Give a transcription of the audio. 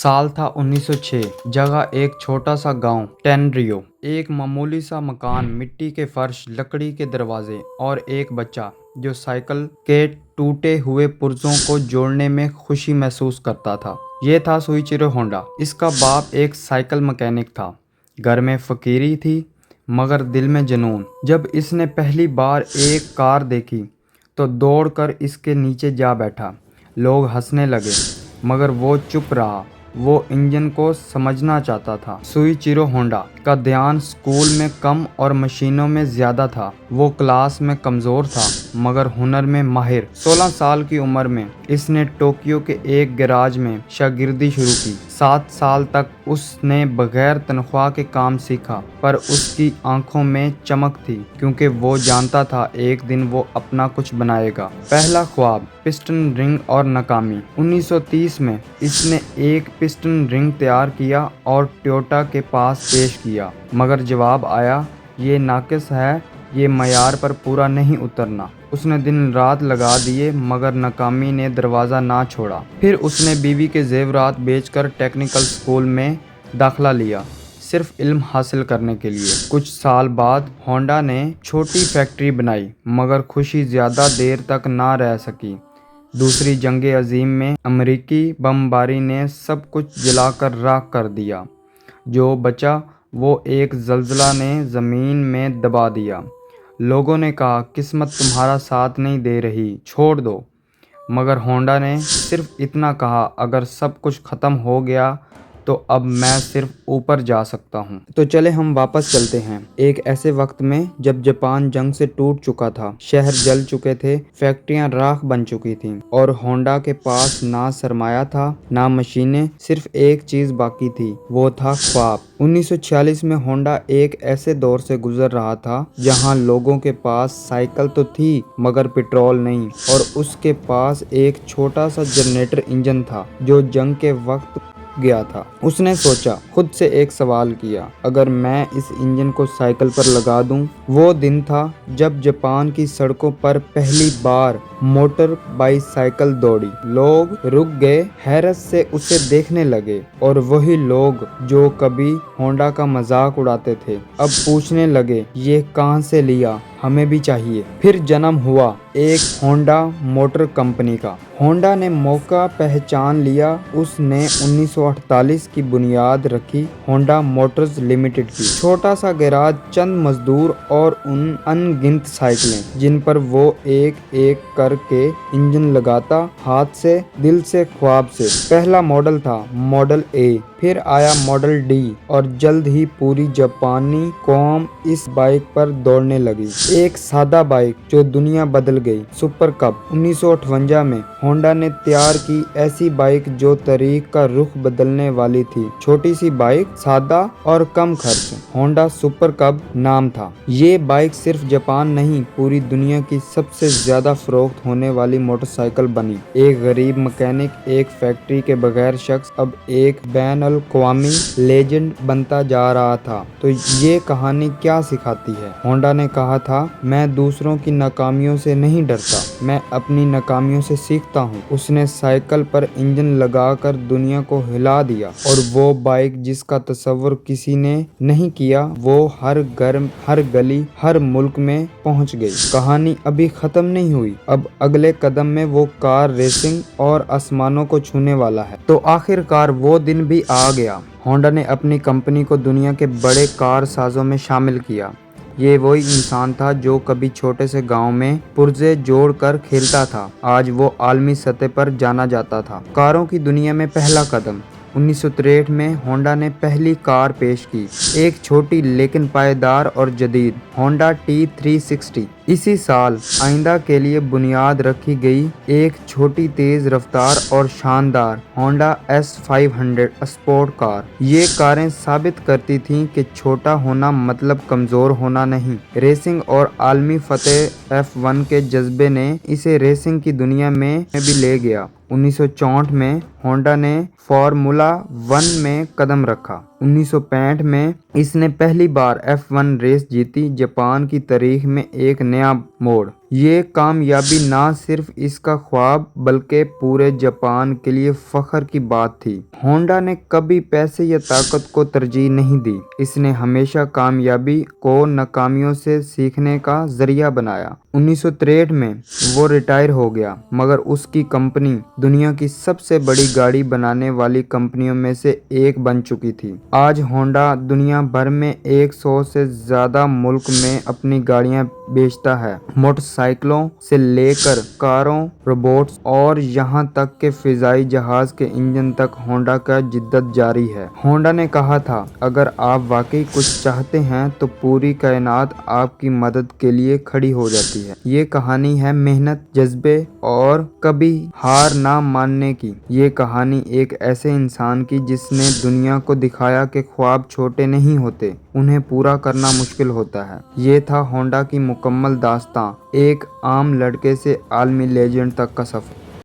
साल था 1906। जगह एक छोटा सा गांव टेनरियो। एक मामूली सा मकान, मिट्टी के फर्श, लकड़ी के दरवाजे और एक बच्चा जो साइकिल के टूटे हुए पुर्जों को जोड़ने में खुशी महसूस करता था। ये था सुइचिरो होंडा। इसका बाप एक साइकिल मैकेनिक था। घर में फकीरी थी मगर दिल में जुनून। जब इसने पहली बार एक कार देखी तो दौड़कर इसके नीचे जा बैठा। लोग हंसने लगे मगर वो चुप रहा। वो इंजन को समझना चाहता था। सुइचिरो होंडा का ध्यान स्कूल में कम और मशीनों में ज्यादा था। वो क्लास में कमजोर था मगर हुनर में माहिर। 16 साल की उम्र में इसने टोक्यो के एक गैराज में शागिर्दी शुरू की। 7 साल तक उसने बगैर तनख्वाह के काम सीखा पर उसकी आंखों में चमक थी क्योंकि वो जानता था एक दिन वो अपना कुछ बनाएगा। पहला ख्वाब पिस्टन रिंग और नाकामी। 1930 में इसने एक पिस्टन रिंग तैयार किया और टोयोटा के पास पेश किया मगर जवाब आया, ये नाकिस है, ये मयार पर पूरा नहीं उतरना। उसने दिन रात लगा दिए मगर नाकामी ने दरवाज़ा ना छोड़ा। फिर उसने बीवी के जेवरात बेचकर टेक्निकल स्कूल में दाखिला लिया, सिर्फ इल्म हासिल करने के लिए। कुछ साल बाद होंडा ने छोटी फैक्ट्री बनाई मगर खुशी ज़्यादा देर तक ना रह सकी। दूसरी जंग अजीम में अमेरिकी बमबारी ने सब कुछ जलाकर राख कर दिया। जो बचा वो एक ज़ल्ज़ला ने ज़मीन में दबा दिया। लोगों ने कहा किस्मत तुम्हारा साथ नहीं दे रही, छोड़ दो। मगर होंडा ने सिर्फ इतना कहा, अगर सब कुछ ख़त्म हो गया तो अब मैं सिर्फ ऊपर जा सकता हूँ। तो चले हम वापस चलते हैं एक ऐसे वक्त में जब जापान जंग से टूट चुका था, शहर जल चुके थे, फैक्ट्रियां राख बन चुकी थीं और होंडा के पास ना सरमाया था ना मशीनें। सिर्फ एक चीज बाकी थी, वो था ख्वाब। 1946 में होंडा एक ऐसे दौर से गुजर रहा था जहां लोगों के पास साइकिल तो थी मगर पेट्रोल नहीं, और उसके पास एक छोटा सा जनरेटर इंजन था जो जंग के वक्त गया था। उसने सोचा, खुद से एक सवाल किया, अगर मैं इस इंजन को साइकिल पर लगा दूं। वो दिन था जब जापान की सड़कों पर पहली बार मोटर बाईसाइकिल दौड़ी। लोग रुक गए, हैरत से उसे देखने लगे, और वही लोग जो कभी होंडा का मजाक उड़ाते थे अब पूछने लगे, ये कहां से लिया, हमें भी चाहिए। फिर जन्म हुआ एक होंडा मोटर कंपनी का। होंडा ने मौका पहचान लिया। उसने 1948 की बुनियाद रखी होंडा मोटर्स लिमिटेड की। छोटा सा गैराज, चंद मजदूर और उन अनगिनत साइकिलें जिन पर वो एक एक करके इंजन लगाता, हाथ से, दिल से, ख्वाब से। पहला मॉडल था मॉडल ए, फिर आया मॉडल डी और जल्द ही पूरी जापानी कौम इस बाइक पर दौड़ने लगी। एक सादा बाइक जो दुनिया बदल गई, सुपर कब। 1958 में होंडा ने तैयार की ऐसी बाइक जो तारीख का रुख बदलने वाली थी। छोटी सी बाइक, सादा और कम खर्च, होंडा सुपर कब नाम था। ये बाइक सिर्फ जापान नहीं, पूरी दुनिया की सबसे ज्यादा फरोख्त होने वाली मोटरसाइकिल बनी। एक गरीब मैकेनिक, एक फैक्ट्री के बगैर शख्स अब एक बैन अल-अक़वामी लेजेंड बनता जा रहा था। तो ये कहानी क्या सिखाती है? होंडा ने कहा था, मैं दूसरों की नाकामियों से नहीं डरता, मैं अपनी नाकामियों से सीखता हूँ। उसने साइकिल पर इंजन लगाकर दुनिया को हिला दिया, और वो बाइक जिसका तस्वुर किसी ने नहीं किया, वो हर घर, हर गली, हर मुल्क में पहुँच गई। कहानी अभी खत्म नहीं हुई। अब अगले कदम में वो कार रेसिंग और आसमानों को छूने वाला है। तो आखिरकार वो दिन भी आ गया। होंडा ने अपनी कंपनी को दुनिया के बड़े कार साजों में शामिल किया। ये वही इंसान था जो कभी छोटे से गांव में पुर्जे जोड़ कर खेलता था, आज वो आलमी सतह पर जाना जाता था। कारों की दुनिया में पहला कदम। 1963 में होंडा ने पहली कार पेश की, एक छोटी लेकिन पायदार और जदीद होंडा T360। इसी साल आइंदा के लिए बुनियाद रखी गई एक छोटी, तेज रफ्तार और शानदार होंडा S500 स्पोर्ट कार। ये कारें साबित करती थीं कि छोटा होना मतलब कमजोर होना नहीं। रेसिंग और आलमी फतेह F1 के जज्बे ने इसे रेसिंग की दुनिया में भी ले गया। 1964 में होंडा ने फार्मूला 1 में कदम रखा। 1965 में इसने पहली बार F1 रेस जीती। जापान की तारीख में एक नया मोड़। ये कामयाबी ना सिर्फ इसका ख्वाब बल्कि पूरे जापान के लिए फख्र की बात थी। होंडा ने कभी पैसे या ताकत को तरजीह नहीं दी। इसने हमेशा कामयाबी को नाकामियों से सीखने का जरिया बनाया। 1963 में वो रिटायर हो गया, मगर उसकी कंपनी दुनिया की सबसे बड़ी गाड़ी बनाने वाली कंपनियों में से एक बन चुकी थी। आज होंडा दुनिया भर में 100 से ज्यादा मुल्क में अपनी गाड़ियां बेचता है। मोटरसाइकिलों से लेकर कारों, रोबोट्स और यहां तक के फिजाई जहाज के इंजन तक होंडा का जिद्दत जारी है। होंडा ने कहा था, अगर आप वाकई कुछ चाहते हैं तो पूरी कायनात आपकी मदद के लिए खड़ी हो जाती है। ये कहानी है मेहनत, जज्बे और कभी हार ना मानने की। ये कहानी एक ऐसे इंसान की जिसने दुनिया को दिखाया कि ख्वाब छोटे नहीं होते, उन्हें पूरा करना मुश्किल होता है। ये था होंडा की मुकम्मल दास्तां, एक आम लड़के से आलमी लेजेंड तक का सफर।